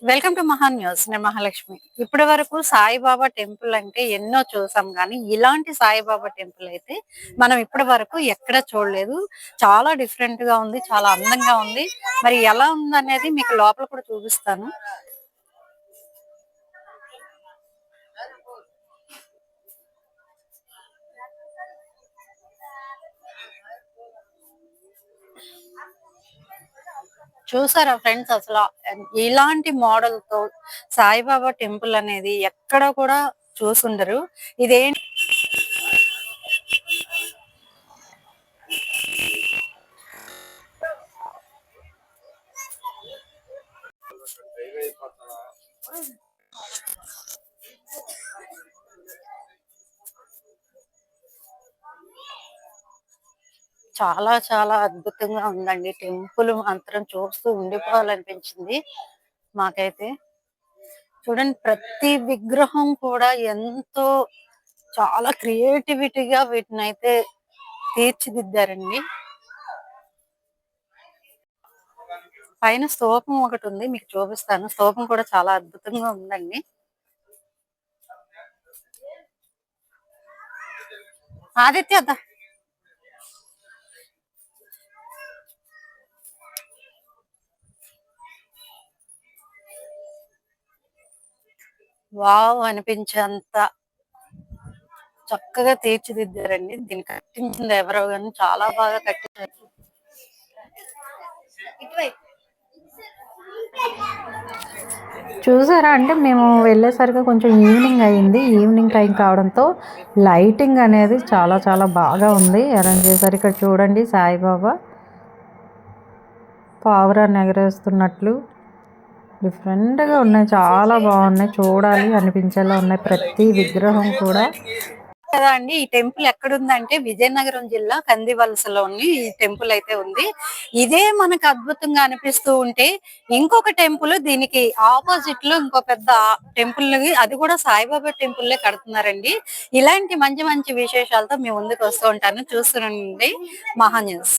Welcome to మహా news. నేను మహాలక్ష్మి. ఇప్పటి వరకు సాయిబాబా టెంపుల్ అంటే ఎన్నో చూసాం, కానీ ఇలాంటి సాయిబాబా టెంపుల్ అయితే మనం ఇప్పటి వరకు ఎక్కడ చూడలేదు. చాలా డిఫరెంట్ గా ఉంది, చాలా అందంగా ఉంది. మరి ఎలా ఉందనేది మీకు లోపల కూడా చూపిస్తాను. చూసారా ఫ్రెండ్స్, అసలు ఇలాంటి మోడల్ తో సాయిబాబా టెంపుల్ అనేది ఎక్కడ కూడా చూసుండరు. ఇదేంటి చాలా చాలా అద్భుతంగా ఉందండి. టెంపుల్ మాత్రం చూస్తూ ఉండిపోవాలనిపించింది మాకైతే. చూడండి, ప్రతి విగ్రహం కూడా ఎంతో చాలా క్రియేటివిటీగా వీటినైతే తీర్చిదిద్దారండి. పైన స్తూపం ఒకటి ఉంది, మీకు చూపిస్తాను. స్తూపం కూడా చాలా అద్భుతంగా ఉందండి. ఆదిత్య అద్దా వావ్ అనిపించేంత చక్కగా తీర్చిదిద్దారండి. దీన్ని కట్టించింది ఎవరో కానీ చాలా బాగా కట్టించారు. చూసారా, అంటే మేము వెళ్ళేసరికి కొంచెం ఈవినింగ్ అయింది. ఈవినింగ్ టైం కావడంతో లైటింగ్ అనేది చాలా చాలా బాగా ఉంది అరేంజ్ చేశారు. ఇక్కడ చూడండి, సాయిబాబా పావురాన్ని ఎగరేస్తున్నట్లు డిఫరెంట్గా ఉన్నాయి, చాలా బాగున్నాయి, చూడాలి అనిపించేలా ఉన్నాయి ప్రతి విగ్రహం కూడా. కదా అండి, ఈ టెంపుల్ ఎక్కడుందంటే విజయనగరం జిల్లా కందివలసలోని ఈ టెంపుల్ అయితే ఉంది. ఇదే మనకు అద్భుతంగా అనిపిస్తూ ఉంటే ఇంకొక టెంపుల్ దీనికి ఆపోజిట్ లో ఇంకో పెద్ద టెంపుల్, అది కూడా సాయిబాబా టెంపుల్ కడుతున్నారండి. ఇలాంటి మంచి మంచి విశేషాలతో మీ ముందుకు వస్తూ ఉంటాను. చూస్తుండండి మహా న్యూస్.